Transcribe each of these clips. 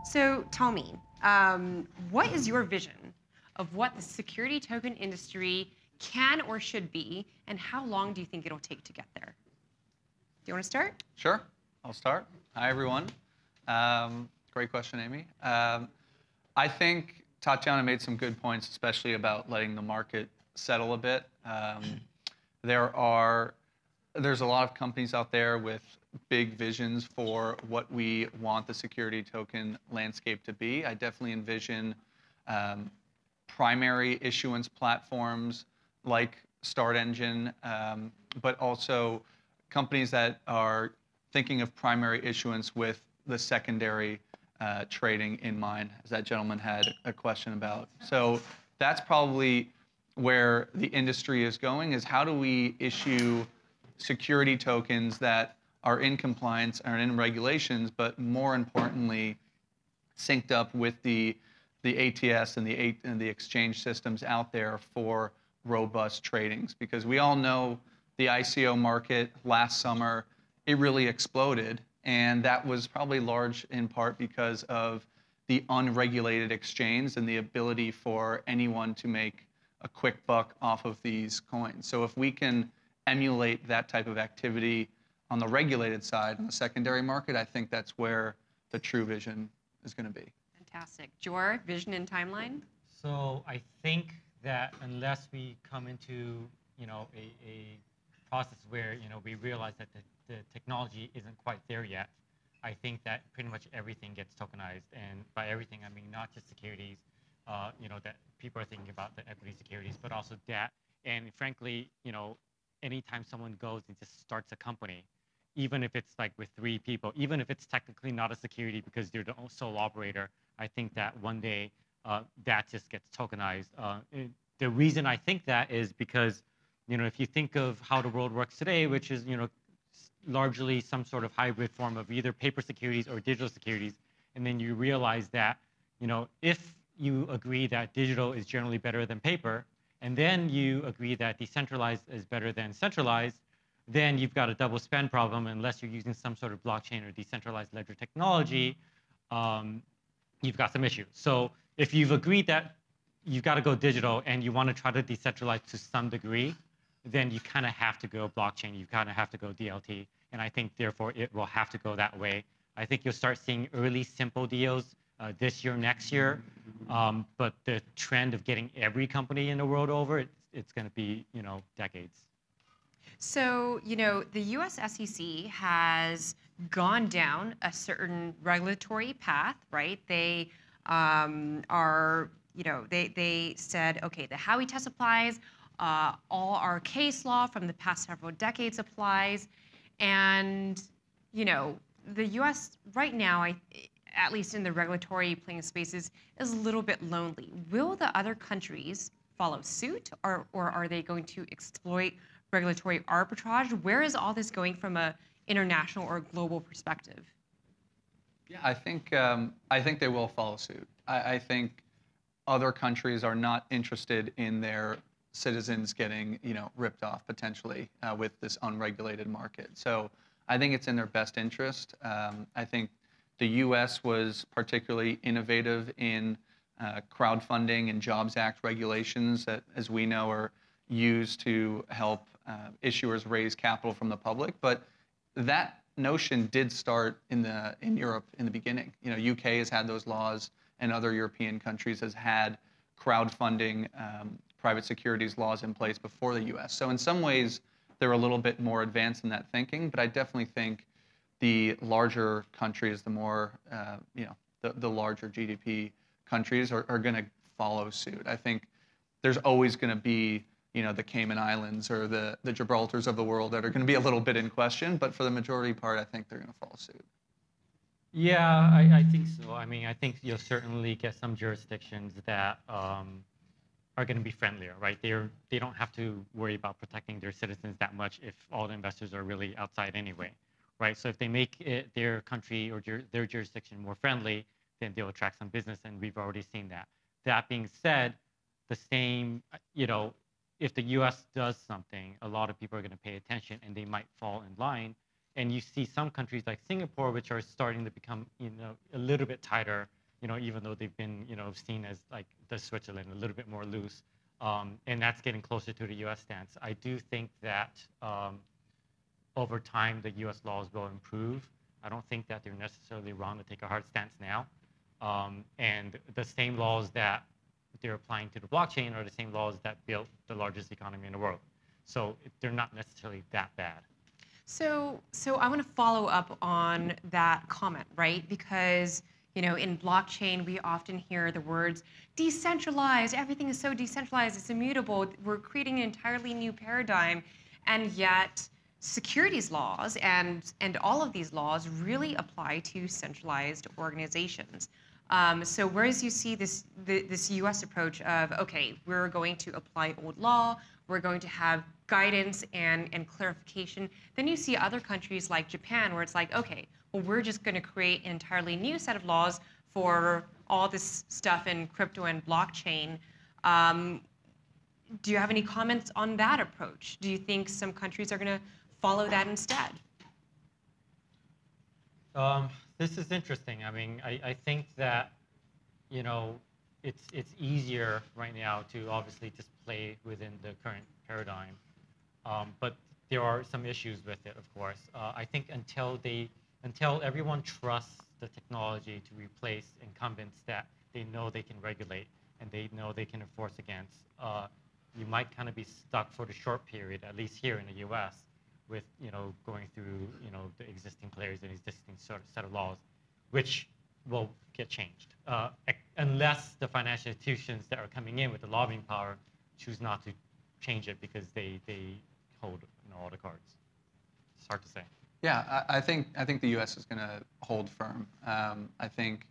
So tell me, what is your vision of what the security token industry can or should be, and how long do you think it'll take to get there? Do you want to start? Sure, I'll start. Hi, everyone. Great question, Amy. I think Tatiana made some good points, especially about letting the market settle a bit. There's a lot of companies out there with big visions for what we want the security token landscape to be. I definitely envision primary issuance platforms like StartEngine, but also companies that are thinking of primary issuance with the secondary trading in mind, as that gentleman had a question about. So that's probably where the industry is going, is how do we issue security tokens that are in compliance, are in regulations, but more importantly, synced up with the ATS and the exchange systems out there for robust tradings. Because we all know the ICO market last summer, it really exploded. And that was probably large in part because of the unregulated exchange and the ability for anyone to make a quick buck off of these coins. So if we can emulate that type of activity on the regulated side, on the secondary market, I think that's where the true vision is going to be. Fantastic. Jor, vision and timeline? So I think that unless we come into, a process where, we realize that the technology isn't quite there yet, I think that pretty much everything gets tokenized. And by everything, I mean not just securities, that people are thinking about the equity securities, but also debt. And frankly, anytime someone goes and just starts a company, even if it's like with 3 people, even if it's technically not a security because they're the sole operator, I think that one day that just gets tokenized. The reason I think that is because, if you think of how the world works today, which is, largely some sort of hybrid form of either paper securities or digital securities, and then you realize that, if you agree that digital is generally better than paper, and then you agree that decentralized is better than centralized, then you've got a double spend problem unless you're using some sort of blockchain or decentralized ledger technology. You've got some issues. So if you've agreed that you've got to go digital and you want to try to decentralize to some degree, then you kind of have to go blockchain. You kind of have to go DLT. And I think, therefore, it will have to go that way. I think you'll start seeing early simple deals this year, next year. But the trend of getting every company in the world over, it's going to be, decades. So, the US SEC has gone down a certain regulatory path, right? They they said, okay, the Howey test applies, all our case law from the past several decades applies, and, the US right now, at least in the regulatory playing spaces, is a little bit lonely. Will the other countries follow suit, or are they going to exploit regulatory arbitrage? Where is all this going from an international or global perspective? Yeah, I think they will follow suit. I think other countries are not interested in their citizens getting, ripped off potentially with this unregulated market. So I think it's in their best interest. I think the U.S. was particularly innovative in crowdfunding and Jobs Act regulations that, as we know, are used to help issuers raise capital from the public. But that notion did start in Europe in the beginning. UK has had those laws, and other European countries has had crowdfunding private securities laws in place before the U.S. So in some ways, they're a little bit more advanced in that thinking. But I definitely think the larger countries, the more, the larger GDP countries are going to follow suit. I think there's always going to be, the Cayman Islands or the Gibraltars of the world that are going to be a little bit in question. But for the majority part, I think they're going to follow suit. Yeah, I think so. I mean, I think you'll certainly get some jurisdictions that are going to be friendlier, right? They don't have to worry about protecting their citizens that much if all the investors are really outside anyway, right? So if they make their country or their jurisdiction more friendly, then they'll attract some business, and we've already seen that. That being said, the same, if the U.S. does something, a lot of people are going to pay attention, and they might fall in line. And you see some countries like Singapore, which are starting to become, a little bit tighter even though they've been, seen as like the Switzerland, a little bit more loose. And that's getting closer to the U.S. stance. I do think that over time, the U.S. laws will improve. I don't think that they're necessarily wrong to take a hard stance now. And the same laws that they're applying to the blockchain are the same laws that built the largest economy in the world. So they're not necessarily that bad. So I want to follow up on that comment, right? Because in blockchain, we often hear the words decentralized. Everything is so decentralized. It's immutable. We're creating an entirely new paradigm, and yet securities laws and all of these laws really apply to centralized organizations. So whereas you see this U.S. approach of, okay, we're going to apply old law, we're going to have guidance and clarification, then you see other countries like Japan where it's like, okay, well, we're just going to create an entirely new set of laws for all this stuff in crypto and blockchain. Do you have any comments on that approach? Do you think some countries are going to follow that instead? This is interesting. I mean, I think that, it's easier right now to obviously just play within the current paradigm. But there are some issues with it, of course. I think until everyone trusts the technology to replace incumbents that they know they can regulate and they know they can enforce against, you might kind of be stuck for the short period, at least here in the U.S., with going through the existing players and existing sort of set of laws, which will get changed unless the financial institutions that are coming in with the lobbying power choose not to change it because they hold all the cards. It's hard to say. Yeah, I think the U.S. is going to hold firm. I think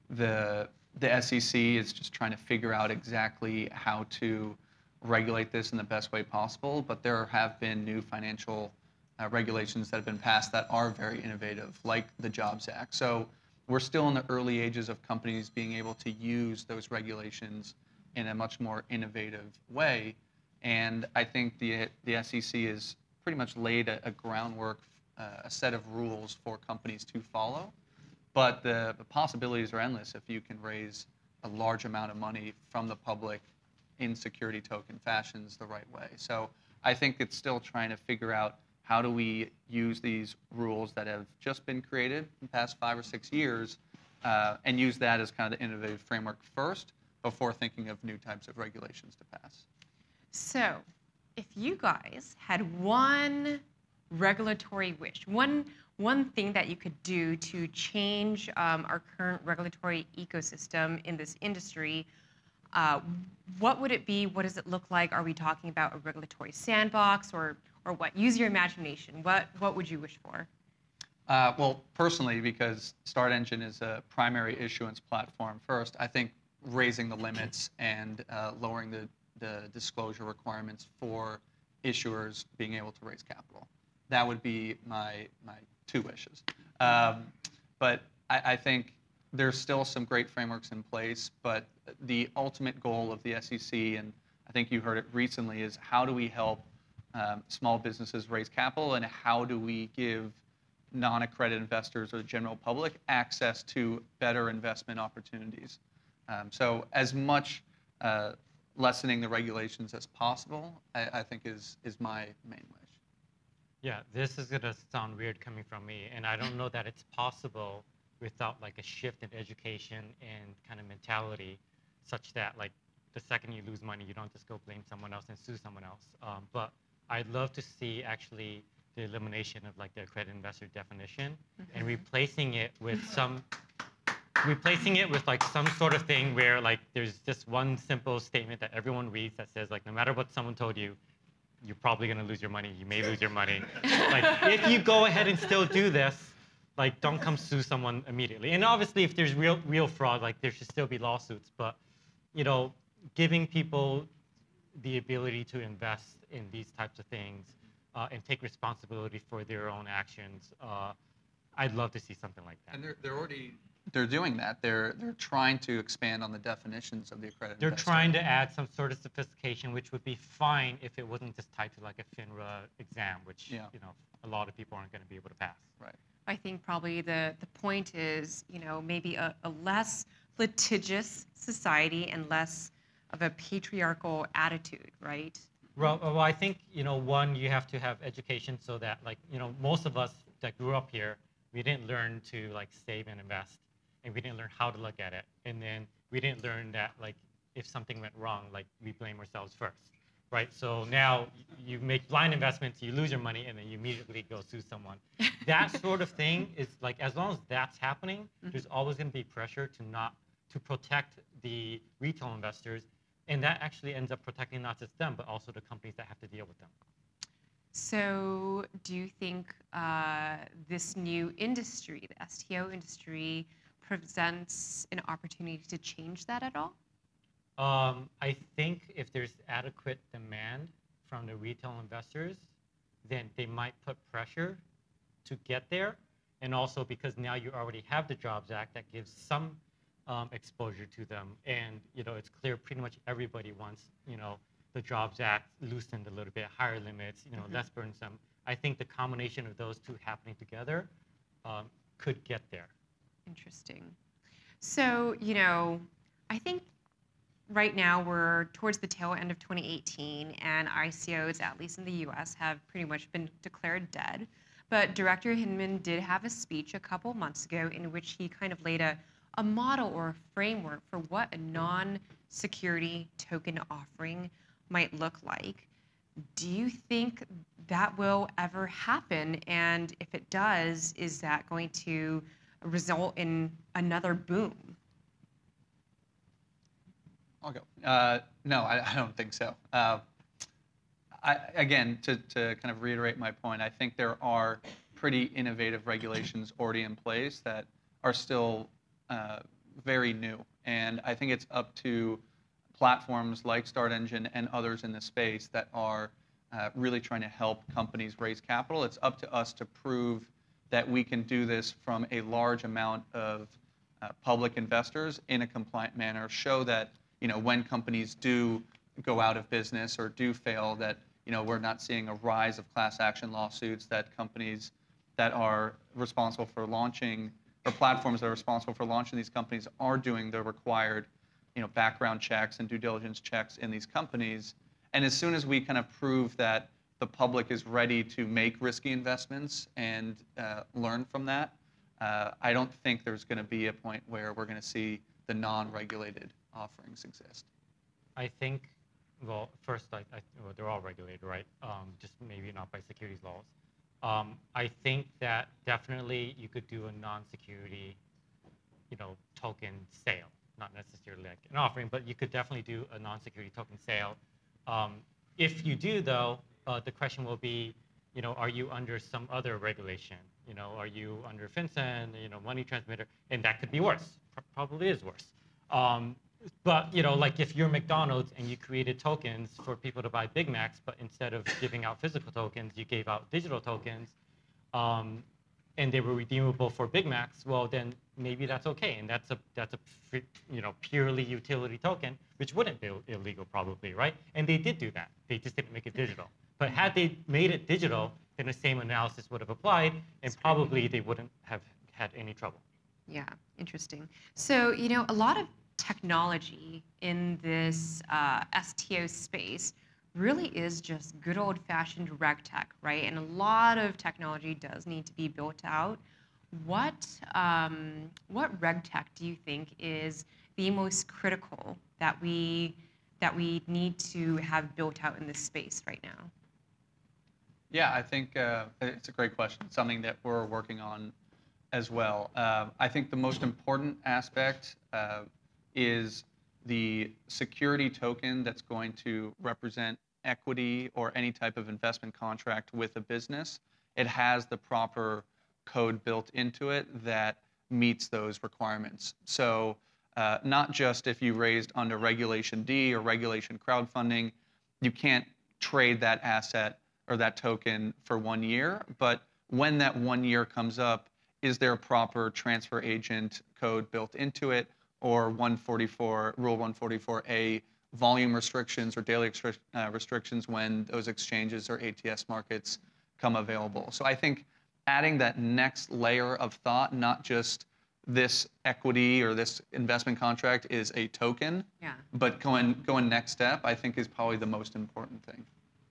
the SEC is just trying to figure out exactly how to regulate this in the best way possible, but there have been new financial regulations that have been passed that are very innovative, like the Jobs Act. So we're still in the early ages of companies being able to use those regulations in a much more innovative way. And I think the SEC has pretty much laid a groundwork, a set of rules for companies to follow. But the possibilities are endless if you can raise a large amount of money from the public in security token fashions the right way. So I think it's still trying to figure out how do we use these rules that have just been created in the past 5 or 6 years and use that as kind of the innovative framework first before thinking of new types of regulations to pass. So if you guys had one regulatory wish, one thing that you could do to change our current regulatory ecosystem in this industry, what would it be? What does it look like? Are we talking about a regulatory sandbox or what? Use your imagination. What would you wish for? Well, personally, because StartEngine is a primary issuance platform first, I think raising the limits and lowering the disclosure requirements for issuers being able to raise capital. That would be my 2 wishes. But I think there's still some great frameworks in place, but the ultimate goal of the SEC, and I think you heard it recently, is how do we help small businesses raise capital, and how do we give non-accredited investors or the general public access to better investment opportunities. So as much lessening the regulations as possible, I think is my main wish. Yeah, this is going to sound weird coming from me, and I don't know that it's possible without like a shift in education and kind of mentality such that like the second you lose money, you don't just go blame someone else and sue someone else. But I'd love to see actually the elimination of like the accredited investor definition and replacing it with like some sort of thing where like there's just one simple statement that everyone reads that says like no matter what someone told you, you're probably going to lose your money. You may lose your money. Like if you go ahead and still do this, like don't come sue someone immediately. And obviously if there's real fraud, like there should still be lawsuits. But giving people the ability to invest in these types of things and take responsibility for their own actions, I'd love to see something like that. And they're doing that. They're trying to expand on the definitions of the accredited They're investor. trying to add some sort of sophistication, which would be fine if it wasn't just tied to like a FINRA exam, which a lot of people aren't going to be able to pass. Right. I think probably the point is, maybe a less litigious society and less of a patriarchal attitude, right? Well, I think, one, you have to have education so that, like, most of us that grew up here, we didn't learn to, like, save and invest, and we didn't learn how to look at it. And then we didn't learn that, like, if something went wrong, like, we blame ourselves first, right? So now you make blind investments, you lose your money, and then you immediately go sue someone. That sort of thing is, like, as long as that's happening, there's always going to be pressure to protect the retail investors. And that actually ends up protecting not just them, but also the companies that have to deal with them. So do you think this new industry, the STO industry, presents an opportunity to change that at all? I think if there's adequate demand from the retail investors, then they might put pressure to get there. And also because now you already have the Jobs Act that gives some exposure to them. And, it's clear pretty much everybody wants, the Jobs Act loosened a little bit, higher limits, less burdensome. I think the combination of those two happening together could get there. Interesting. So, I think right now we're towards the tail end of 2018, and ICOs, at least in the US, have pretty much been declared dead. But Director Hinman did have a speech a couple months ago in which he kind of laid a model or a framework for what a non-security token offering might look like. Do you think that will ever happen? And if it does, is that going to result in another boom? I'll go. No, I don't think so. Again, to kind of reiterate my point, I think there are pretty innovative regulations already in place that are still very new. And I think it's up to platforms like StartEngine and others in the space that are really trying to help companies raise capital. It's up to us to prove that we can do this from a large amount of public investors in a compliant manner, show that when companies do go out of business or do fail, that we're not seeing a rise of class action lawsuits, that companies that are responsible for launching, or platforms that are responsible for launching these companies, are doing the required background checks and due diligence checks in these companies. And as soon as we kind of prove that the public is ready to make risky investments and learn from that, I don't think there's going to be a point where we're going to see the non-regulated offerings exist. I think, well, first, well, they're all regulated, right? Just maybe not by securities laws. I think that definitely you could do a non-security, token sale. Not necessarily like an offering, but you could definitely do a non-security token sale. If you do, though, the question will be, are you under some other regulation? Are you under FinCEN, money transmitter? And that could be worse. Probably is worse. But like if you're McDonald's and you created tokens for people to buy Big Macs, but instead of giving out physical tokens, you gave out digital tokens, and they were redeemable for Big Macs, well then maybe that's okay, and that's a purely utility token, which wouldn't be illegal probably, right? And they did do that. They just didn't make it digital. But had they made it digital, then the same analysis would have applied, and probably they wouldn't have had any trouble. Yeah, interesting. So a lot of technology in this STO space really is just good old-fashioned reg tech, right? And a lot of technology does need to be built out. What reg tech do you think is the most critical that we need to have built out in this space right now? Yeah, I think it's a great question. It's something that we're working on as well. I think the most important aspect is the security token that's going to represent equity or any type of investment contract with a business. It has the proper code built into it that meets those requirements. So not just if you raised under Regulation D or Regulation crowdfunding, you can't trade that asset or that token for 1 year, but when that 1 year comes up, is there a proper transfer agent code built into it, or Rule 144A volume restrictions or daily restrictions when those exchanges or ATS markets come available. So I think adding that next layer of thought, not just this equity or this investment contract is a token, but going next step, I think is probably the most important thing.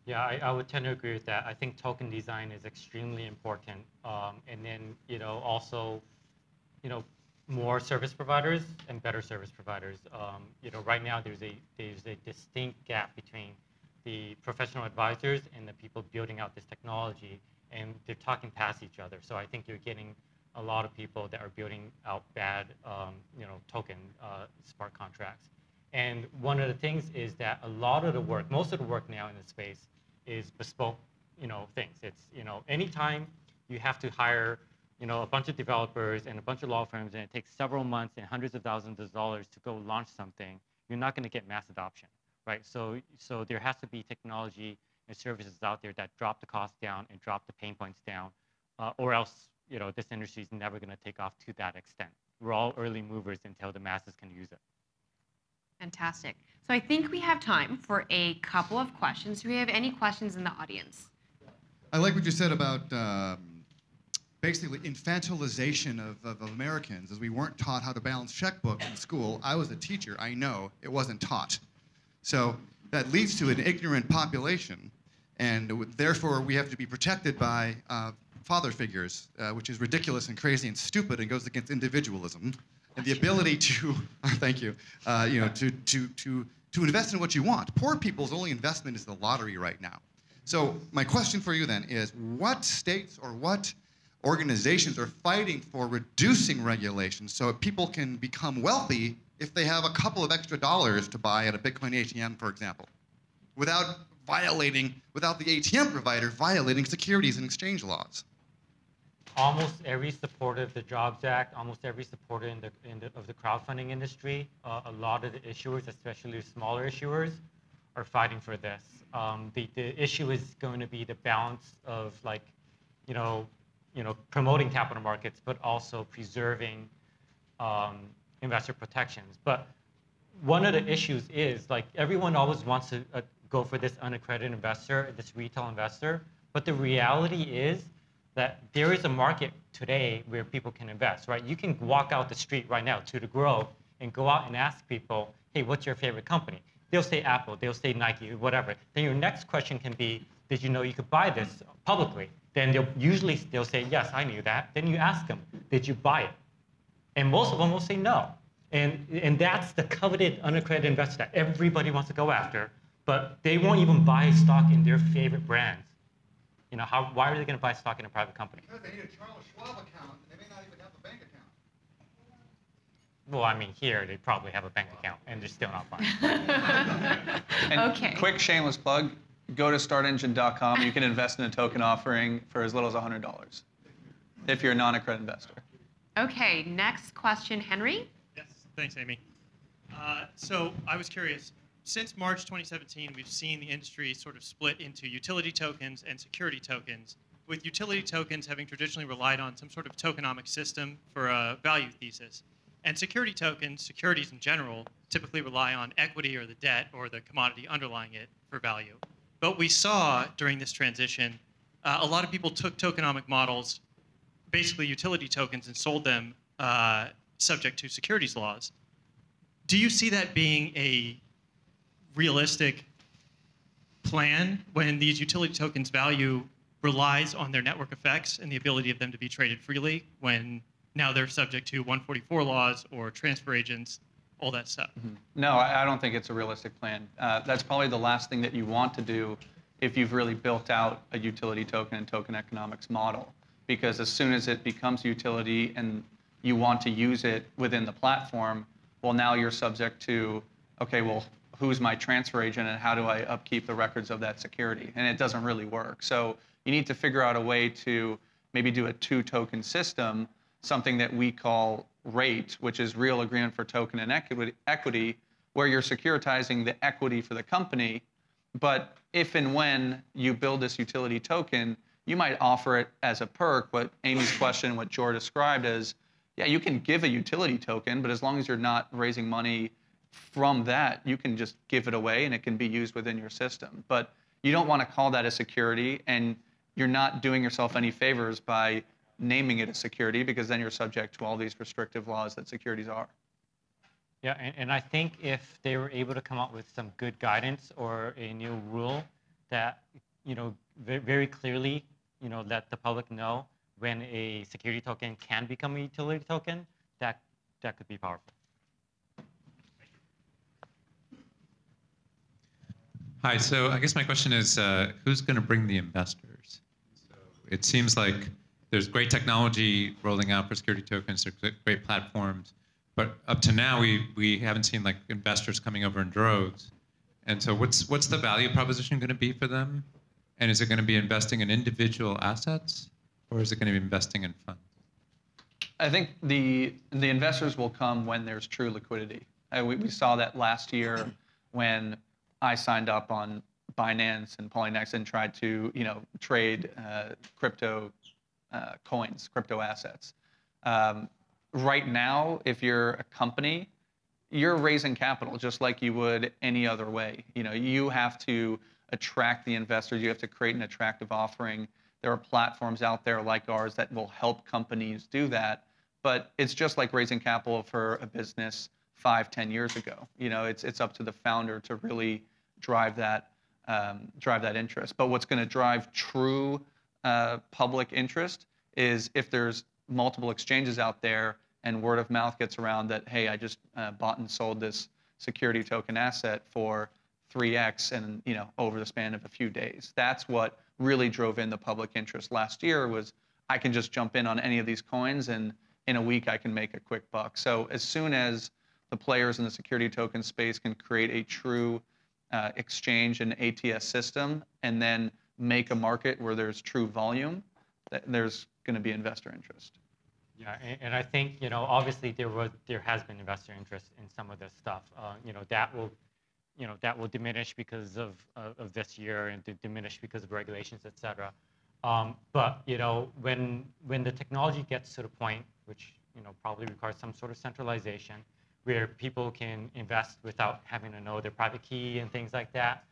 Yeah, I would tend to agree with that. I think token design is extremely important. And then, also, more service providers and better service providers. Right now there's a distinct gap between the professional advisors and the people building out this technology, and they're talking past each other. So I think you're getting a lot of people that are building out bad, token smart contracts. And one of the things is that a lot of the work, most of the work now in the space is bespoke, things. It's, anytime you have to hire, a bunch of developers and a bunch of law firms, and it takes several months and hundreds of thousands of dollars to go launch something, you're not going to get mass adoption, right? So there has to be technology and services out there that drop the cost down and drop the pain points down, or else, this industry is never going to take off to that extent. We're all early movers until the masses can use it. Fantastic. So I think we have time for a couple of questions. Do we have any questions in the audience? I like what you said about basically infantilization of Americans, as we weren't taught how to balance checkbooks in school. I was a teacher. I know it wasn't taught. So that leads to an ignorant population, and therefore we have to be protected by father figures, which is ridiculous and crazy and stupid and goes against individualism. And the ability to, thank you, to invest in what you want. Poor people's only investment is the lottery right now. So my question for you then is, what states or what organizations are fighting for reducing regulations so people can become wealthy if they have a couple of extra dollars to buy at a Bitcoin ATM, for example, without the ATM provider violating securities and exchange laws? Almost every supporter of the Jobs Act, almost every supporter of the crowdfunding industry, a lot of the issuers, especially smaller issuers, are fighting for this. The issue is going to be the balance of, like, promoting capital markets, but also preserving investor protections. But one of the issues is, like, everyone always wants to go for this unaccredited investor, this retail investor, but the reality is that there is a market today where people can invest, right? You can walk out the street right now to the Grove and go out and ask people, hey, what's your favorite company? They'll say Apple, they'll say Nike, whatever. Then your next question can be, did you know you could buy this publicly? Then they'll say, yes, I knew that. Then you ask them, did you buy it? And most of them will say no. And that's the coveted unaccredited investor that everybody wants to go after, but they won't even buy stock in their favorite brands. Why are they going to buy stock in a private company? Because they need a Charles Schwab account, and they may not even have a bank account. Well, I mean, here they probably have a bank account, and they're still not buying. And okay. Quick shameless plug, go to StartEngine.com. You can invest in a token offering for as little as $100 if you're a non-accredited investor. Okay, next question, Henry. Yes, thanks, Amy. So I was curious, since March 2017, we've seen the industry sort of split into utility tokens and security tokens, with utility tokens having traditionally relied on some sort of tokenomic system for a value thesis. And security tokens, securities in general, typically rely on equity or the debt or the commodity underlying it for value. But we saw during this transition, a lot of people took tokenomic models, basically utility tokens, and sold them subject to securities laws. Do you see that being a realistic plan when these utility tokens' value relies on their network effects and the ability of them to be traded freely, when now they're subject to 144 laws or transfer agents, all that stuff? Mm-hmm. No, I don't think it's a realistic plan. That's probably the last thing that you want to do if you've really built out a utility token and token economics model. Because as soon as it becomes utility and you want to use it within the platform, well, now you're subject to, okay, well, who's my transfer agent and how do I upkeep the records of that security? And it doesn't really work. So you need to figure out a way to maybe do a two-token system, something that we call RATE, which is Real Agreement for Token and Equity, where you're securitizing the equity for the company. But if and when you build this utility token, you might offer it as a perk, what Amy's question, what Jor described as, yeah, you can give a utility token, but as long as you're not raising money from that, you can just give it away and it can be used within your system. But you don't want to call that a security, and you're not doing yourself any favors by naming it a security, because then you're subject to all these restrictive laws that securities are. Yeah, and I think if they were able to come up with some good guidance or a new rule that, very clearly, let the public know when a security token can become a utility token, that could be powerful. Hi, so I guess my question is, who's going to bring the investors? So it seems like there's great technology rolling out for security tokens, there's great platforms, but up to now, we haven't seen like investors coming over in droves. And so what's the value proposition going to be for them? And is it going to be investing in individual assets, or is it going to be investing in funds? I think the investors will come when there's true liquidity. We saw that last year when I signed up on Binance and Polynex and tried to trade crypto coins, crypto assets. Right now, if you're a company, you're raising capital just like you would any other way. You have to attract the investors. You have to create an attractive offering. There are platforms out there like ours that will help companies do that. But it's just like raising capital for a business 5-10 years ago. It's up to the founder to really drive that interest. But what's going to drive true public interest is if there's multiple exchanges out there and word of mouth gets around that, hey, I just bought and sold this security token asset for 3x and over the span of a few days. That's what really drove in the public interest last year. Was I can just jump in on any of these coins and in a week I can make a quick buck. So as soon as the players in the security token space can create a true exchange and ATS system and then make a market where there's true volume, there's going to be investor interest. Yeah, and I think obviously there has been investor interest in some of this stuff. That will diminish because of this year and diminish because of regulations, et cetera. But when the technology gets to the point, which probably requires some sort of centralization, where people can invest without having to know their private key and things like that,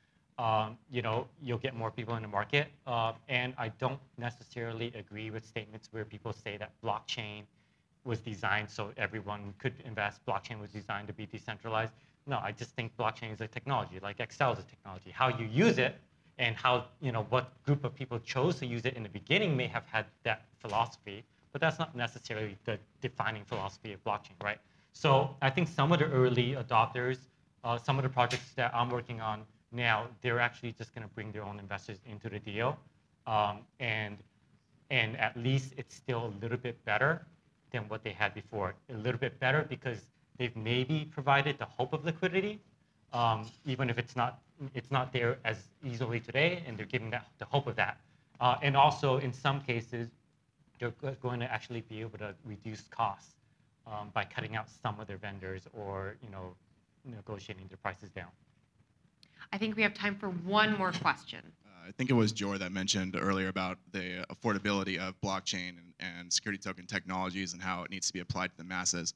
you'll get more people in the market. And I don't necessarily agree with statements where people say that blockchain was designed so everyone could invest. Blockchain was designed to be decentralized. No, I just think blockchain is a technology, like Excel is a technology. How you use it and how, what group of people chose to use it in the beginning may have had that philosophy, but that's not necessarily the defining philosophy of blockchain, right? So I think some of the early adopters, some of the projects that I'm working on now, they're actually just going to bring their own investors into the deal. And at least it's still a little bit better than what they had before. A little bit better because they've maybe provided the hope of liquidity, even if it's not there as easily today, and they're giving the hope of that. And also, in some cases, they're going to actually be able to reduce costs by cutting out some of their vendors or negotiating their prices down. I think we have time for one more question. I think it was Jor that mentioned earlier about the affordability of blockchain and security token technologies and how it needs to be applied to the masses.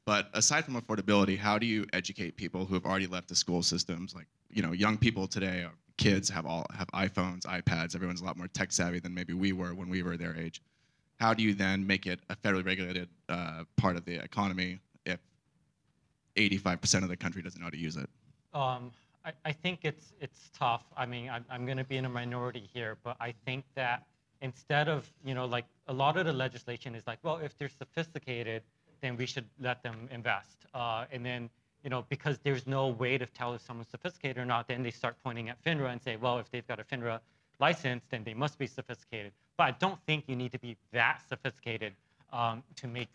But aside from affordability, how do you educate people who have already left the school systems? Like, young people today, kids have iPhones, iPads. Everyone's a lot more tech savvy than maybe we were when we were their age. How do you then make it a federally regulated part of the economy if 85% of the country doesn't know how to use it? I think it's tough. I mean, I'm going to be in a minority here, but I think that instead of, like a lot of the legislation is like, well, if they're sophisticated, then we should let them invest. And then, because there's no way to tell if someone's sophisticated or not, then they start pointing at FINRA and say, well, if they've got a FINRA license, then they must be sophisticated. But I don't think you need to be that sophisticated to make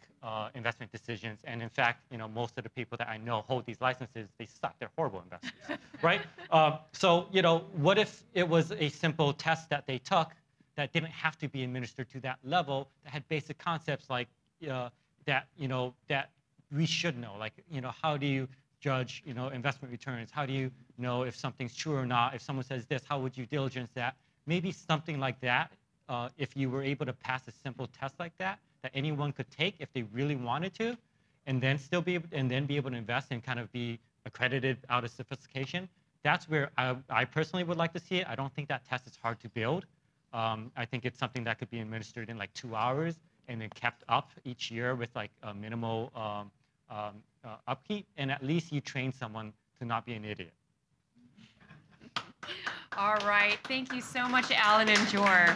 investment decisions. And in fact, most of the people that I know hold these licenses, they suck. They're horrible investors, right? So, what if it was a simple test that they took that didn't have to be administered to that level, that had basic concepts like that we should know, like how do you judge investment returns? How do you know if something's true or not? If someone says this, how would you diligence that? Maybe something like that. If you were able to pass a simple test like that anyone could take if they really wanted to, and then be able to invest and kind of be accredited out of sophistication. That's where I personally would like to see it. I don't think that test is hard to build. I think it's something that could be administered in like 2 hours and then kept up each year with like a minimal upkeep. And at least you train someone to not be an idiot. All right. Thank you so much, Alan and Jor.